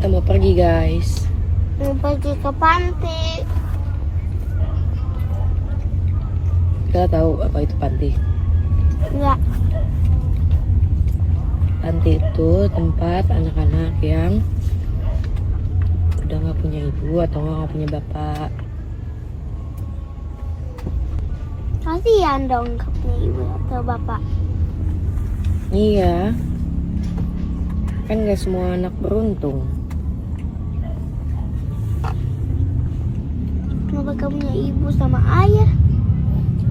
Kita mau pergi, guys. Mau pergi ke panti. Kita tahu apa itu panti. Enggak. Panti itu tempat anak-anak yang udah nggak punya ibu atau nggak punya bapak. Kasihan dong nggak punya ibu atau bapak. Iya, kan nggak semua anak beruntung. Kenapa gak punya ibu sama ayah?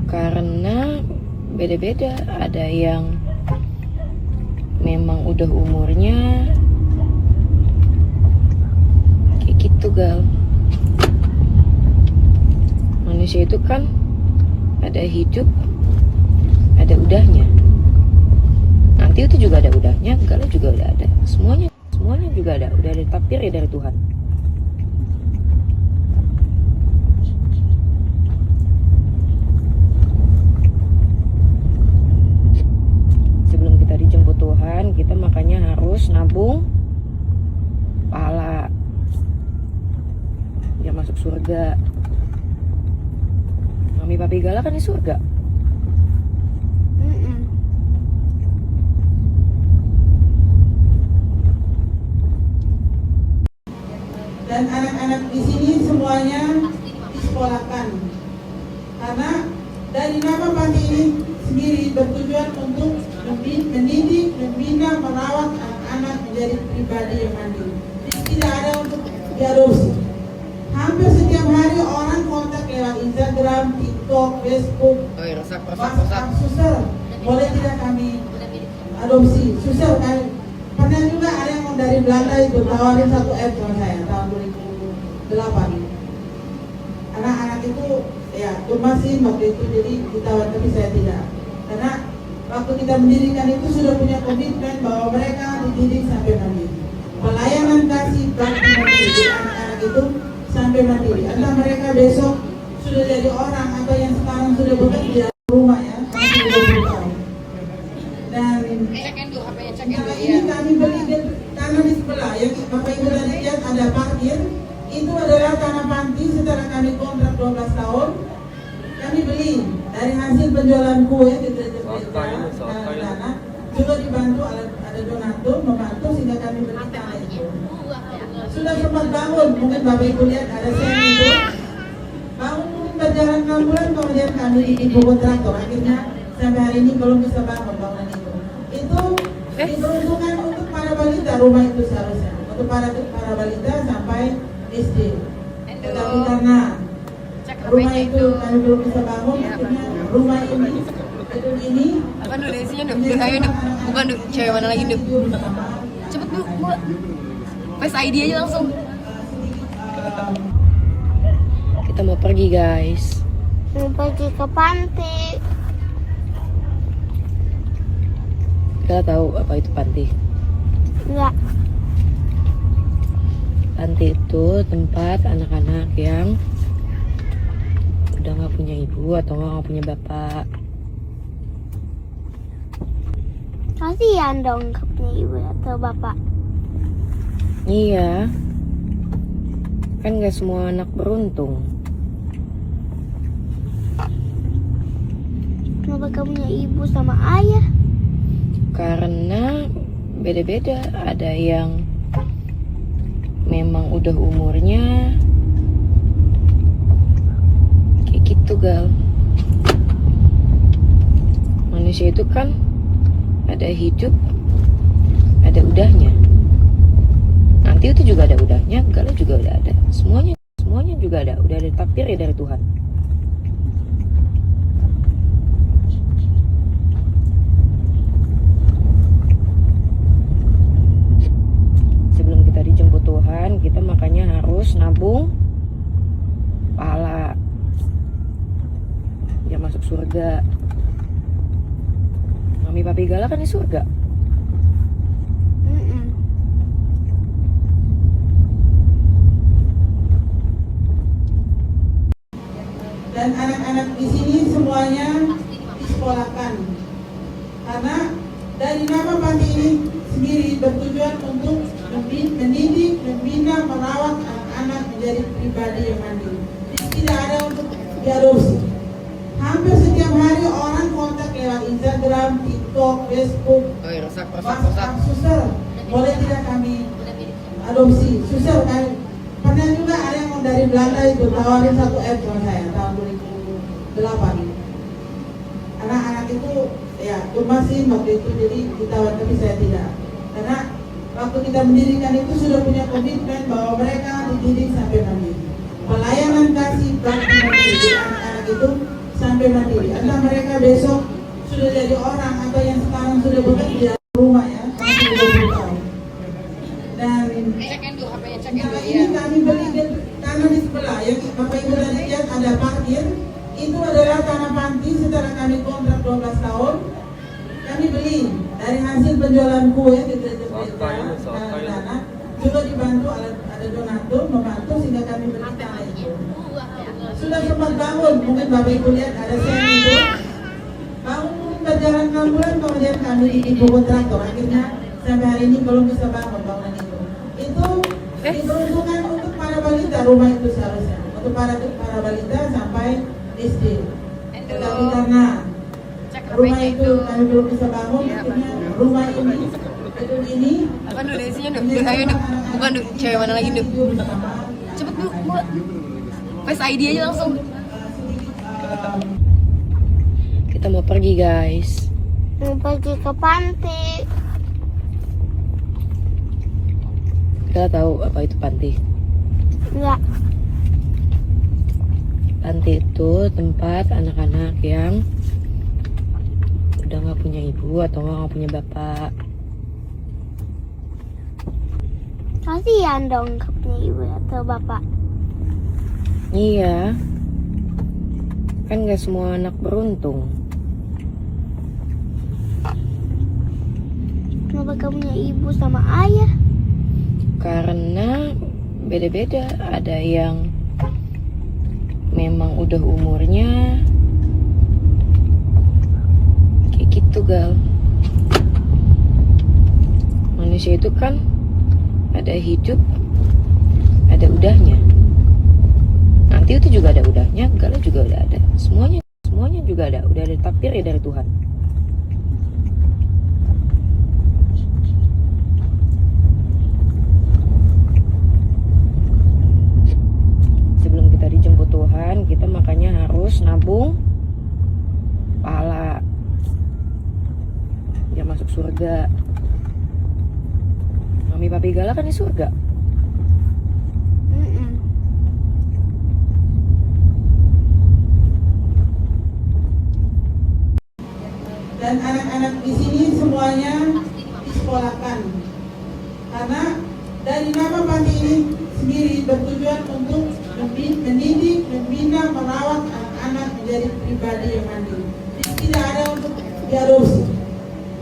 Karena beda-beda, ada yang memang udah umurnya kayak gitu, Gal. Manusia itu kan ada hidup, ada udahnya. Nanti itu juga ada udahnya, Gal juga udah ada. Semuanya juga ada, udah ada takdir ya dari Tuhan. Sebelum kita dijemput Tuhan, kita makanya harus nabung pahala biar masuk surga. Mami papi Gala kan di surga. Dan anak-anak di sini semuanya disekolahkan. Karena dari nama panti ini sendiri bertujuan untuk mendidik, membina, merawat anak-anak menjadi pribadi yang mandiri. Tidak ada untuk diadopsi. Hampir setiap hari orang kontak lewat Instagram, TikTok, Facebook. WhatsApp. Susah, boleh tidak kami adopsi? Susah kali. Pernah juga ada yang dari Belanda itu tawarin 1 M sama saya tahun 2008. Anak-anak itu ya masih waktu itu, jadi ditawar, tapi saya tidak. Karena waktu kita mendirikan itu sudah punya komitmen bahwa mereka dididik sampai mandiri. Pelayanan kasih bakti mandiri anak-anak itu sampai mandiri. Entah mereka besok sudah jadi orang atau yang sekarang sudah bekerja di rumah ya, masih 20 tahun. Dan nah, ini kami beli tanah di sebelah yang Bapak Ibu tadi lihat ada parkir. Itu adalah tanah panti setelah kami kontrak 12 tahun. Kami beli dari hasil penjualan kue di tanah, juga dibantu ada donatur membantu sehingga kami beli tanah itu. Sudah sempat bangun, mungkin Bapak Ibu lihat ada sen itu. Bangun mungkin berjalan 6 bulan, kemudian kami ibu kontraktor. Akhirnya sampai hari ini belum bisa bangun bangunan itu. Itu diperuntukkan untuk para balita rumah itu seharusnya untuk para balita sampai SD. Tetapi karena rumah itu kami belum bisa bangun, akhirnya rumah ini gedung ini. Apa dulu isinya dulu? Ayo dulu. Bukan dulu. Cewek mana lagi dulu? Cepet dulu. Face ID aja langsung. Kita mau pergi, guys. Mau pergi ke panti. Kita tahu apa itu panti. Enggak. Panti itu tempat anak-anak yang udah nggak punya ibu atau nggak punya bapak. Kasihan dong nggak punya ibu atau bapak. Iya, kan nggak semua anak beruntung. Kenapa gak punya ibu sama ayah? Karena beda-beda, ada yang memang udah umurnya kayak gitu, Gal. Manusia itu kan ada hidup, ada udahnya. Nanti itu juga ada udahnya, Gal juga udah ada. Semuanya juga ada, udah ada takdir ya dari Tuhan. Sebelum kita dijemput Tuhan, kita makanya harus nabung pahala biar masuk surga. Mami papi Gala kan di surga. Dan anak-anak di sini semuanya disekolahkan. Karena dari nama panti ini sendiri bertujuan untuk mendidik, membina, menjadi pribadi yang mandiri. Jadi tidak ada untuk diadopsi. Hampir setiap hari orang kontak lewat Instagram, TikTok, Facebook, WhatsApp, susah. Boleh tidak kami adopsi? Susah kan? Pernah juga ada yang dari Belanda itu tawarin satu app sama saya tahun 2008. Anak-anak itu ya masih waktu itu, jadi ditawar, tapi saya tidak. Karena waktu kita mendirikan itu sudah punya komitmen bahwa mereka dididik sampai mandiri. Pelayanan kasih bakti mandiri anak-anak itu sampai mandiri. Entah mereka besok sudah jadi orang atau yang sekarang sudah bekerja di rumah ya, masih 20 tahun. Dan nah, ini kami beli tanah di sebelah yang Bapak Ibu tadi lihat ada parkir. Itu adalah tanah panti setelah kami kontrak 12 tahun. Kami beli dari hasil penjualan kue di gereja-gereja tanah. Juga dibantu ada donatur membantu sehingga kami beli tanah itu. Sudah sempat bangun, mungkin Bapak Ibu lihat ada semi itu. Bangun mungkin berjalan 6 bulan kemudian kami ibu kontraktor. Akhirnya sampai hari ini belum bisa bangun bangunan itu. Itu diperuntukkan untuk para balita rumah itu seharusnya. Untuk para balita sampai SD. Tetapi karena rumah itu kami belum bisa bangun, akhirnya rumah ini gedung ini. Apa dulu isinya dulu? Ayo dulu. Bukan dulu. Cewek mana lagi dulu? Cepet dulu, Bu. Face ID aja langsung. Kita mau pergi, guys. Mau pergi ke panti. Kita tahu apa itu panti. Enggak. Panti itu tempat anak-anak yang udah nggak punya ibu atau nggak punya bapak. Kasihan dong nggak punya ibu atau bapak. Iya, kan nggak semua anak beruntung. Kenapa kamu punya ibu sama ayah? Karena beda-beda. Ada yang memang udah umurnya kayak gitu, Gal. Manusia itu kan ada hidup, ada udahnya. Nanti itu juga ada udahnya, Galnya juga udah ada. Semuanya juga ada. Udah ada takdir ya dari Tuhan. Sebelum kita dijemput Tuhan, kita makanya harus nabung pahala biar masuk surga. Mami papi Gala kan di surga. Dan anak-anak di sini semuanya disekolahkan. Karena dari nama panti ini sendiri bertujuan untuk mendidik, membina, merawat anak-anak menjadi pribadi yang mandiri. Jadi tidak ada untuk diadopsi.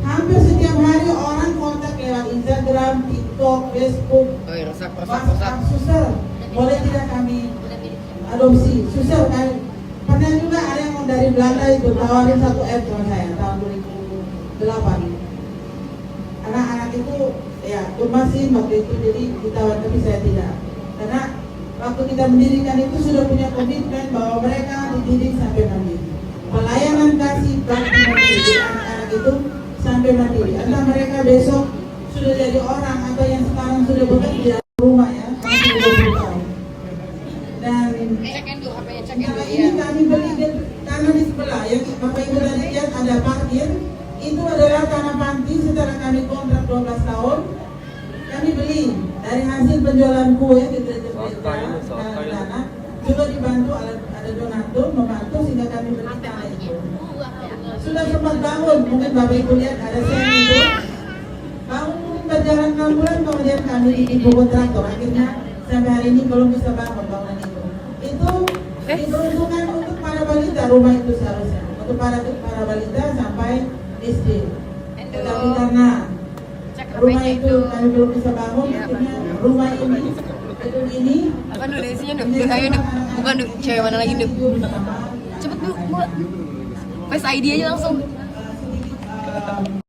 Hampir setiap hari orang kontak lewat Instagram, TikTok, Facebook, WhatsApp, susah. Boleh tidak kami adopsi? Susah kan? Pernah juga ada yang dari Belanda itu tawarin satu app sama saya tahun 2008. Anak-anak itu ya masih waktu itu, jadi ditawar, tapi saya tidak. Karena waktu kita mendirikan itu sudah punya komitmen bahwa mereka dididik sampai mandiri. Pelayanan kasih bakti mandiri anak-anak itu sampai mandiri. Entah mereka besok sudah jadi orang atau yang sekarang sudah bekerja di rumah ya, masih 20 tahun. Dan nah, ini kami beli tanah di sebelah yang Bapak Ibu tadi lihat ada parkir. Itu adalah tanah panti setelah kami kontrak 12 tahun. Kami beli dari hasil penjualan kue di gereja-gereja tanah. Juga dibantu ada donatur membantu sehingga kami beli tanah itu. Sudah sempat bangun, mungkin Bapak Ibu lihat ada semi itu. Bangun mungkin berjalan 6 bulan kemudian kami ibu kontraktor. Akhirnya sampai hari ini belum bisa bangun bangunan itu. Itu diperuntukkan untuk para balita rumah itu seharusnya. Untuk para balita sampai SD. Tetapi karena rumah itu kami belum bisa bangun, akhirnya rumah ini gedung ini. Apa dulu isinya dulu? Ayo dulu. Bukan dulu. Cewek mana lagi dulu? Cepet dulu, Bu. Face ID aja langsung.